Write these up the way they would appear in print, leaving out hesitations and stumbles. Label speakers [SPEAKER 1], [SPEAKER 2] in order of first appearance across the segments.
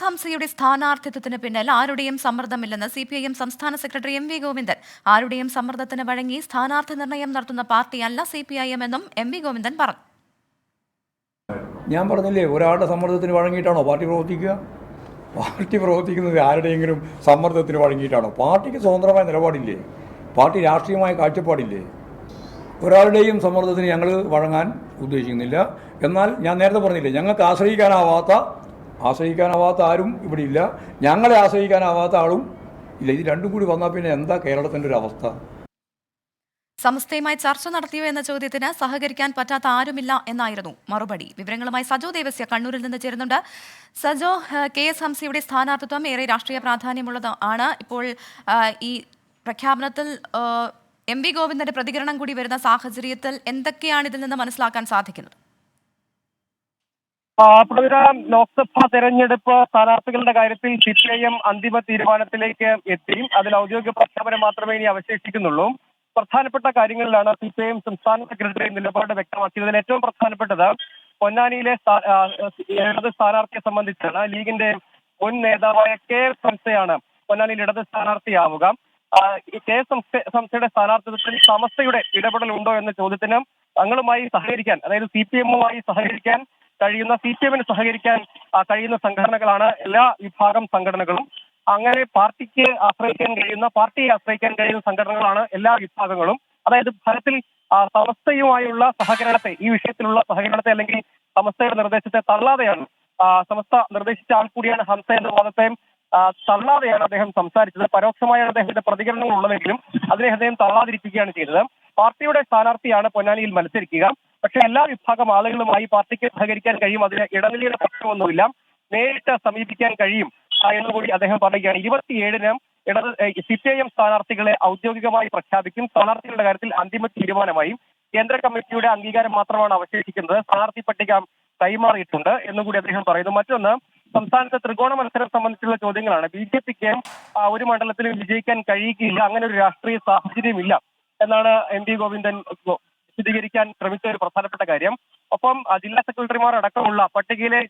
[SPEAKER 1] ഹംസയുടെ സ്ഥാനാർത്ഥിത്വത്തിന് പിന്നിൽ ആരുടെയും സമ്മർദ്ദമില്ലെന്ന് CPIM സംസ്ഥാന സെക്രട്ടറി MV ഗോവിന്ദൻ. ആരുടെയും സമ്മർദ്ദത്തിന് വഴങ്ങി സ്ഥാനാർത്ഥി നിർണയം നടത്തുന്ന പാർട്ടിയല്ല CPIM എന്നും MV ഗോവിന്ദൻ പറഞ്ഞു.
[SPEAKER 2] ഞാൻ പറഞ്ഞില്ലേ, ഒരാളുടെ സമ്മർദ്ദത്തിന് വഴങ്ങിയിട്ടാണോ പാർട്ടി പ്രവർത്തിക്കുക? പാർട്ടി പ്രവർത്തിക്കുന്നത് ആരുടെയെങ്കിലും സമ്മർദ്ദത്തിന് വഴങ്ങിയിട്ടാണോ? പാർട്ടിക്ക് സ്വതന്ത്രമായ നിലപാടില്ലേ? പാർട്ടി രാഷ്ട്രീയമായ കാഴ്ചപ്പാടില്ലേ? ഒരാളുടെയും സമ്മർദ്ദത്തിന് ഞങ്ങൾ വഴങ്ങാൻ ഉദ്ദേശിക്കുന്നില്ല. എന്നാൽ ഞാൻ നേരത്തെ പറഞ്ഞില്ലേ, ഞങ്ങൾക്ക് ആശ്രയിക്കാനാവാത്ത ആരും ഇവിടെ ഇല്ല, ഞങ്ങളെ ആശ്രയിക്കാനാവാത്ത ആളും ഇല്ല. ഇത് രണ്ടും കൂടി വന്നാൽ പിന്നെ എന്താ കേരളത്തിൻ്റെ ഒരു അവസ്ഥ?
[SPEAKER 1] സമസ്തയുമായി ചർച്ച നടത്തിയോ എന്ന ചോദ്യത്തിന് സഹകരിക്കാൻ പറ്റാത്ത ആരുമില്ല എന്നായിരുന്നു മറുപടി. വിവരങ്ങളുമായി സജോ ദേവസ്യ കണ്ണൂരിൽ നിന്ന് ചേരുന്നുണ്ട്. സജോ, KS ഹംസയുടെ സ്ഥാനാർത്ഥിത്വം ഏറെ രാഷ്ട്രീയ പ്രാധാന്യമുള്ളത് ആണ്. ഇപ്പോൾ ഈ പ്രഖ്യാപനത്തിൽ MV ഗോവിന്ദന്റെ പ്രതികരണം കൂടി വരുന്ന സാഹചര്യത്തിൽ എന്തൊക്കെയാണ് ഇതിൽ നിന്ന് മനസ്സിലാക്കാൻ സാധിക്കുന്നത്?
[SPEAKER 3] ലോക്സഭാ തെരഞ്ഞെടുപ്പ് സ്ഥാനാർത്ഥികളുടെ കാര്യത്തിൽ CPIM അന്തിമ തീരുമാനത്തിലേക്ക് എത്തി. അതിൽ ഔദ്യോഗിക പ്രഖ്യാപനം മാത്രമേ ഇനി അവശേഷിക്കുന്നുള്ളൂ. പ്രധാനപ്പെട്ട കാര്യങ്ങളിലാണ് CPIM സംസ്ഥാന സെക്രട്ടറി നിലപാട് വ്യക്തമാക്കിയത്. ഇതിൽ ഏറ്റവും പ്രധാനപ്പെട്ടത് പൊന്നാനിയിലെ ഇടത് സ്ഥാനാർത്ഥിയെ സംബന്ധിച്ചാണ്. ലീഗിന്റെ മുൻ നേതാവായ KS ഹംസയാണ് പൊന്നാനിയിൽ ഇടത് സ്ഥാനാർത്ഥിയാവുക. KS ഹംസയുടെ സ്ഥാനാർത്ഥിത്വത്തിൽ സമസ്തയുടെ ഇടപെടൽ ഉണ്ടോ എന്ന ചോദ്യത്തിന് തങ്ങളുമായി സഹകരിക്കാൻ, അതായത് CPIMുമായി സഹകരിക്കാൻ കഴിയുന്ന, CPIMന് സഹകരിക്കാൻ കഴിയുന്ന സംഘടനകളാണ് എല്ലാ വിഭാഗം സംഘടനകളും. അങ്ങനെ പാർട്ടിയെ ആശ്രയിക്കാൻ കഴിയുന്ന സംഘടനകളാണ് എല്ലാ വിഭാഗങ്ങളും. അതായത് ഫലത്തിൽ സമസ്തയുമായുള്ള സഹകരണത്തെ, ഈ വിഷയത്തിലുള്ള സഹകരണത്തെ അല്ലെങ്കിൽ സമസ്തയുടെ നിർദ്ദേശത്തെ തള്ളാതെയാണ്, സമസ്ത നിർദ്ദേശിച്ച ആൾ കൂടിയാണ് ഹംസ എന്ന വാദത്തെ തള്ളാതെയാണ് അദ്ദേഹം സംസാരിച്ചത്. പരോക്ഷമായ അദ്ദേഹത്തിന്റെ പ്രതികരണങ്ങൾ ഉള്ളതെങ്കിലും അതിനെ അദ്ദേഹം തള്ളാതിരിക്കുകയാണ് ചെയ്തത്. പാർട്ടിയുടെ സ്ഥാനാർത്ഥിയാണ് പൊന്നാനിയിൽ മത്സരിക്കുക. പക്ഷേ എല്ലാ വിഭാഗം ആളുകളുമായി പാർട്ടിക്ക് സഹകരിക്കാൻ കഴിയും, അതിന് ഇടനിലയുടെ പ്രശ്നമൊന്നുമില്ല, നേരിട്ട് സമീപിക്കാൻ കഴിയും എന്നുകൂടി അദ്ദേഹം പറയുകയാണ്. 27-ന് CPIM സ്ഥാനാർത്ഥികളെ ഔദ്യോഗികമായി പ്രഖ്യാപിക്കും. സ്ഥാനാർത്ഥികളുടെ കാര്യത്തിൽ അന്തിമ തീരുമാനമായി. കേന്ദ്ര കമ്മിറ്റിയുടെ അംഗീകാരം മാത്രമാണ് അവശേഷിക്കുന്നത്. സ്ഥാനാർത്ഥി പട്ടിക കൈമാറിയിട്ടുണ്ട് എന്നുകൂടി അദ്ദേഹം പറയുന്നു. മറ്റൊന്ന്, സംസ്ഥാനത്തെ ത്രികോണ മത്സരം സംബന്ധിച്ചുള്ള ചോദ്യങ്ങളാണ്. BJPക്ക് ഒരു മണ്ഡലത്തിലും വിജയിക്കാൻ കഴിയുകയില്ല, അങ്ങനെ ഒരു രാഷ്ട്രീയ സാഹചര്യമില്ല എന്നാണ് MV ഗോവിന്ദൻ വിശദീകരിക്കാൻ ശ്രമിച്ച ഒരു പ്രധാനപ്പെട്ട കാര്യം. ഒപ്പം ജില്ലാ സെക്രട്ടറിമാർ അടക്കമുള്ള പട്ടികയിലെ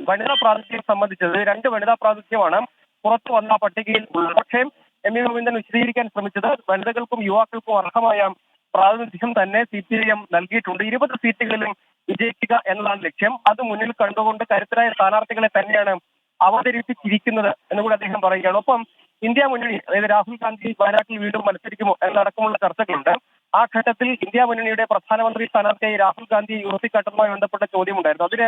[SPEAKER 3] വനിതാ പ്രാതിനിധ്യം സംബന്ധിച്ചത് 2 വനിതാ പ്രാതിനിധ്യമാണ് പുറത്തു വന്ന പട്ടികയിൽ ഉള്ളത്. പക്ഷേ MV ഗോവിന്ദൻ വിശദീകരിക്കാൻ ശ്രമിച്ചത് വനിതകൾക്കും യുവാക്കൾക്കും അർഹമായ പ്രാതിനിധ്യം തന്നെ CPIM നൽകിയിട്ടുണ്ട്. 20 സീറ്റുകളിലും വിജയിക്കുക എന്നതാണ് ലക്ഷ്യം. അത് മുന്നിൽ കണ്ടുകൊണ്ട് കരുത്തരായ സ്ഥാനാർത്ഥികളെ തന്നെയാണ് അവതരിപ്പിച്ചിരിക്കുന്നത് എന്നുകൂടി അദ്ദേഹം പറയുകയാണ്. ഒപ്പം ഇന്ത്യ മുന്നണി, അതായത് രാഹുൽ ഗാന്ധി വയനാട്ടിൽ വീണ്ടും മത്സരിക്കുമോ എന്നടക്കമുള്ള ചർച്ചകളുണ്ട്. ആ ഘട്ടത്തിൽ ഇന്ത്യ മുന്നണിയുടെ പ്രധാനമന്ത്രി സ്ഥാനാർത്ഥിയായി രാഹുൽ ഗാന്ധി ഉയർത്തിക്കാട്ടുന്നതുമായി ബന്ധപ്പെട്ട ചോദ്യമുണ്ടായിരുന്നു. അതിന്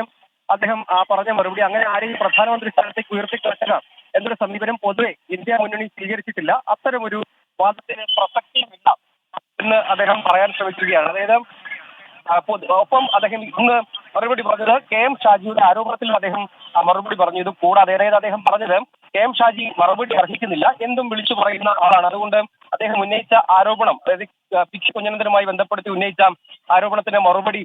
[SPEAKER 3] അദ്ദേഹം പറഞ്ഞ മറുപടി, അങ്ങനെ ആരെയും പ്രധാനമന്ത്രി സ്ഥാനത്തേക്ക് ഉയർത്തിക്കാട്ടുക എന്നൊരു സമീപനം പൊതുവെ ഇന്ത്യ മുന്നണി സ്വീകരിച്ചിട്ടില്ല, അത്തരമൊരു വാദത്തിന് പ്രസക്തിയുമില്ല എന്ന് അദ്ദേഹം പറയാൻ ശ്രമിക്കുകയാണ്. അതായത് ഒപ്പം അദ്ദേഹം ഇന്ന് മറുപടി പറഞ്ഞത് KM ഷാജിയുടെ ആരോപണത്തിൽ അദ്ദേഹം മറുപടി പറഞ്ഞു. ഇത് കൂടാതെ അതായത് അദ്ദേഹം പറഞ്ഞത് KM ഷാജി മറുപടി അർഹിക്കുന്നില്ല, എന്തും വിളിച്ചു പറയുന്ന ആളാണ്. അതുകൊണ്ട് അദ്ദേഹം ഉന്നയിച്ച ആരോപണം, അതായത് പിച്ചി കുഞ്ഞനന്തനുമായി ബന്ധപ്പെടുത്തി ഉന്നയിച്ച ആരോപണത്തിന് മറുപടി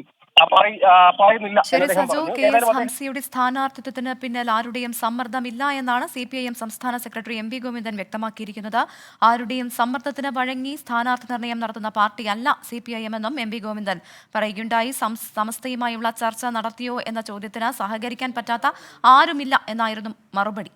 [SPEAKER 3] പറയുന്നില്ല.
[SPEAKER 1] KS ഹംസയുടെ സ്ഥാനാർത്ഥിത്വത്തിന് പിന്നിൽ ആരുടെയും സമ്മർദ്ദമില്ല എന്നാണ് CPIM സംസ്ഥാന സെക്രട്ടറി MV ഗോവിന്ദൻ വ്യക്തമാക്കിയിരിക്കുന്നത്. ആരുടെയും സമ്മർദ്ദത്തിന് വഴങ്ങി സ്ഥാനാർത്ഥി നിർണയം നടത്തുന്ന പാർട്ടിയല്ല CPIM എന്നും MV ഗോവിന്ദൻ പറയുകയുണ്ടായി. സമസ്തയുമായുള്ള ചർച്ച നടത്തിയോ എന്ന ചോദ്യത്തിന് സഹകരിക്കാൻ പറ്റാത്ത ആരുമില്ല എന്നായിരുന്നു മറുപടി.